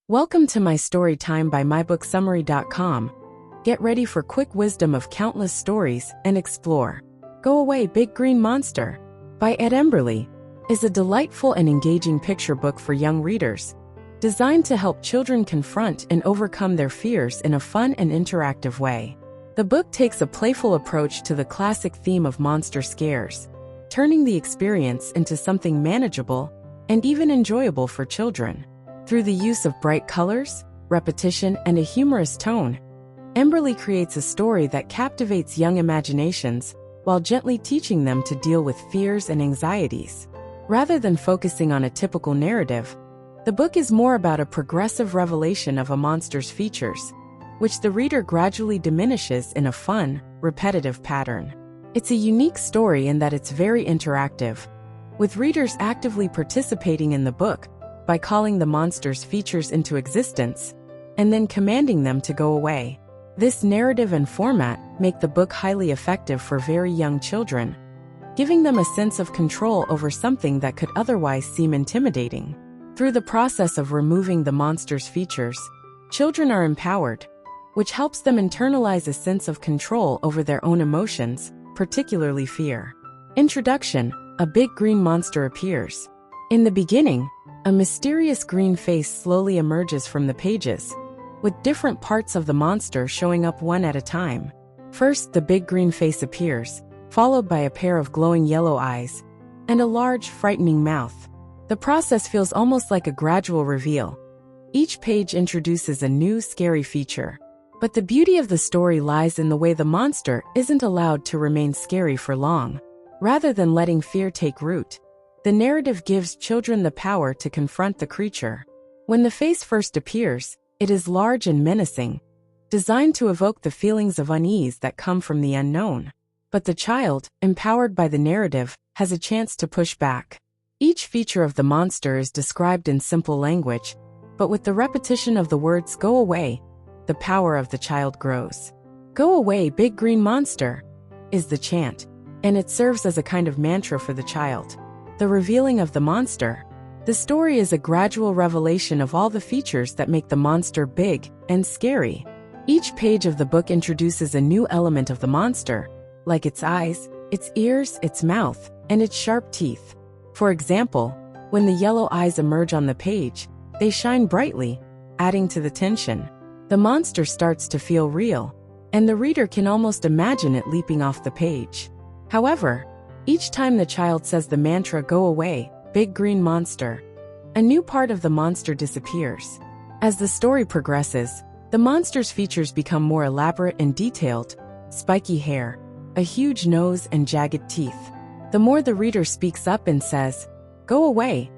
Welcome to my story time by mybooksummary.com. Get ready for quick wisdom of countless stories and explore. Go Away, Big Green Monster by Ed Emberley is a delightful and engaging picture book for young readers, designed to help children confront and overcome their fears in a fun and interactive way. The book takes a playful approach to the classic theme of monster scares, turning the experience into something manageable and even enjoyable for children. Through the use of bright colors, repetition, and a humorous tone, Emberley creates a story that captivates young imaginations while gently teaching them to deal with fears and anxieties. Rather than focusing on a typical narrative, the book is more about a progressive revelation of a monster's features, which the reader gradually diminishes in a fun, repetitive pattern. It's a unique story in that it's very interactive, with readers actively participating in the book by calling the monster's features into existence and then commanding them to go away. This narrative and format make the book highly effective for very young children, giving them a sense of control over something that could otherwise seem intimidating. Through the process of removing the monster's features, children are empowered, which helps them internalize a sense of control over their own emotions, particularly fear. Introduction: A big green monster appears. In the beginning, a mysterious green face slowly emerges from the pages, with different parts of the monster showing up one at a time. First, the big green face appears, followed by a pair of glowing yellow eyes and a large, frightening mouth. The process feels almost like a gradual reveal. Each page introduces a new, scary feature. But the beauty of the story lies in the way the monster isn't allowed to remain scary for long. Rather than letting fear take root, the narrative gives children the power to confront the creature. When the face first appears, it is large and menacing, designed to evoke the feelings of unease that come from the unknown. But the child, empowered by the narrative, has a chance to push back. Each feature of the monster is described in simple language, but with the repetition of the words "go away," the power of the child grows. "Go away, big green monster," is the chant, and it serves as a kind of mantra for the child. The revealing of the monster. The story is a gradual revelation of all the features that make the monster big and scary. Each page of the book introduces a new element of the monster, like its eyes, its ears, its mouth, and its sharp teeth. For example, when the yellow eyes emerge on the page, they shine brightly, adding to the tension. The monster starts to feel real, and the reader can almost imagine it leaping off the page. However, each time the child says the mantra "go away, big green monster," a new part of the monster disappears. As the story progresses, the monster's features become more elaborate and detailed: spiky hair, a huge nose, and jagged teeth. The more the reader speaks up and says, "go away,"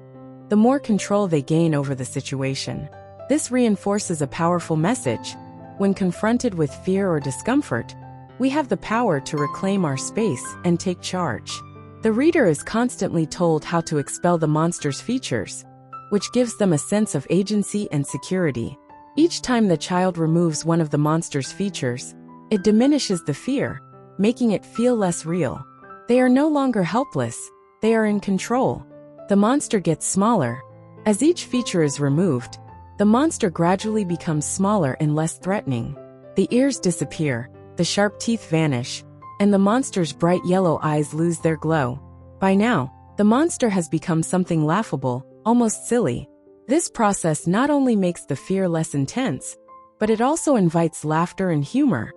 the more control they gain over the situation. This reinforces a powerful message. When confronted with fear or discomfort, we have the power to reclaim our space and take charge. The reader is constantly told how to expel the monster's features, which gives them a sense of agency and security. Each time the child removes one of the monster's features, it diminishes the fear, making it feel less real. They are no longer helpless, they are in control. The monster gets smaller. As each feature is removed, the monster gradually becomes smaller and less threatening. The ears disappear, the sharp teeth vanish, and the monster's bright yellow eyes lose their glow. By now, the monster has become something laughable, almost silly. This process not only makes the fear less intense, but it also invites laughter and humor,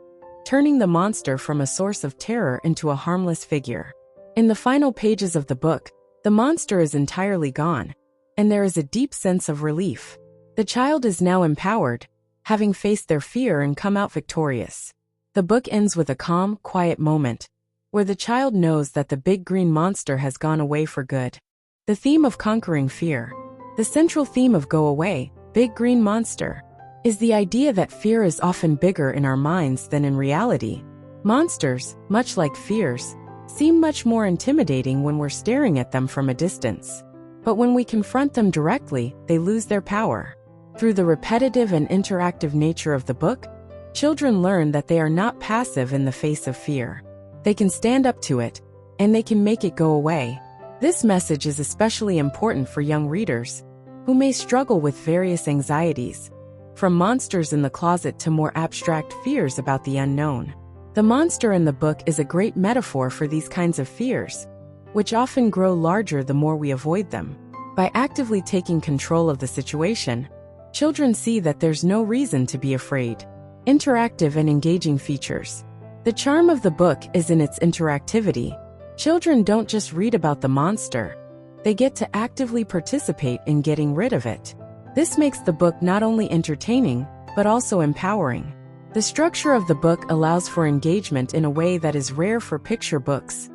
turning the monster from a source of terror into a harmless figure. In the final pages of the book, the monster is entirely gone, and there is a deep sense of relief. The child is now empowered, having faced their fear and come out victorious. The book ends with a calm, quiet moment, where the child knows that the big green monster has gone away for good. The theme of conquering fear. The central theme of "Go Away, Big Green Monster," is the idea that fear is often bigger in our minds than in reality. Monsters, much like fears, seem much more intimidating when we're staring at them from a distance. But when we confront them directly, they lose their power. Through the repetitive and interactive nature of the book, children learn that they are not passive in the face of fear. They can stand up to it, and they can make it go away. This message is especially important for young readers, who may struggle with various anxieties, from monsters in the closet to more abstract fears about the unknown. The monster in the book is a great metaphor for these kinds of fears, which often grow larger the more we avoid them. By actively taking control of the situation, children see that there's no reason to be afraid. Interactive and engaging features. The charm of the book is in its interactivity. Children don't just read about the monster, they get to actively participate in getting rid of it. This makes the book not only entertaining, but also empowering. The structure of the book allows for engagement in a way that is rare for picture books,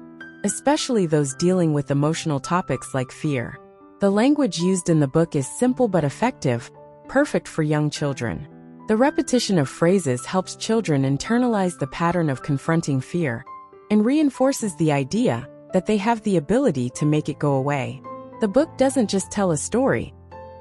especially those dealing with emotional topics like fear. The language used in the book is simple but effective, perfect for young children. The repetition of phrases helps children internalize the pattern of confronting fear and reinforces the idea that they have the ability to make it go away. The book doesn't just tell a story,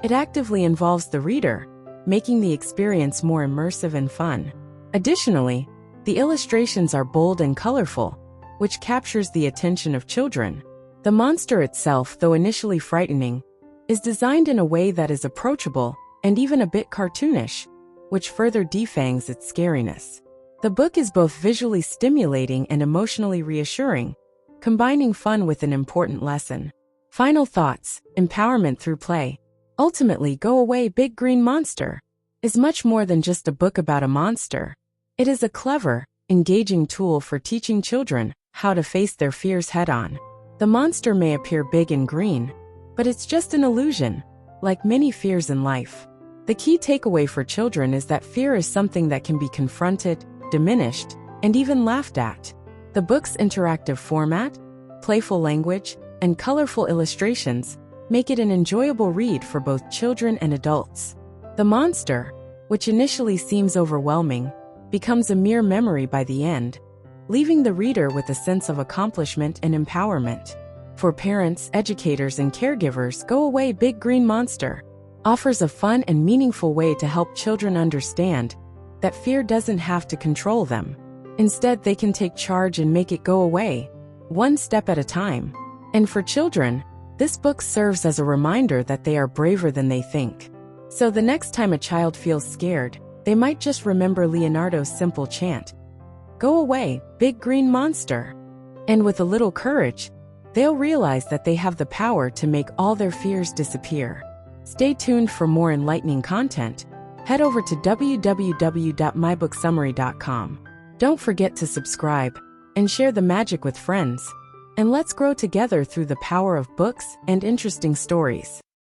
it actively involves the reader, making the experience more immersive and fun. Additionally, the illustrations are bold and colorful, which captures the attention of children. The monster itself, though initially frightening, is designed in a way that is approachable and even a bit cartoonish, which further defangs its scariness. The book is both visually stimulating and emotionally reassuring, combining fun with an important lesson. Final thoughts: empowerment through play. Ultimately, Go Away Big Green Monster is much more than just a book about a monster. It is a clever, engaging tool for teaching children how to face their fears head-on. The monster may appear big and green, but it's just an illusion, like many fears in life. The key takeaway for children is that fear is something that can be confronted, diminished, and even laughed at. The book's interactive format, playful language, and colorful illustrations make it an enjoyable read for both children and adults. The monster, which initially seems overwhelming, becomes a mere memory by the end, leaving the reader with a sense of accomplishment and empowerment. For parents, educators, and caregivers, Go Away Big Green Monster offers a fun and meaningful way to help children understand that fear doesn't have to control them. Instead, they can take charge and make it go away, one step at a time. And for children, this book serves as a reminder that they are braver than they think. So the next time a child feels scared, they might just remember Leonardo's simple chant, "Go away, big green monster." And with a little courage, they'll realize that they have the power to make all their fears disappear. Stay tuned for more enlightening content. Head over to www.mybooksummary.com. Don't forget to subscribe and share the magic with friends. And let's grow together through the power of books and interesting stories.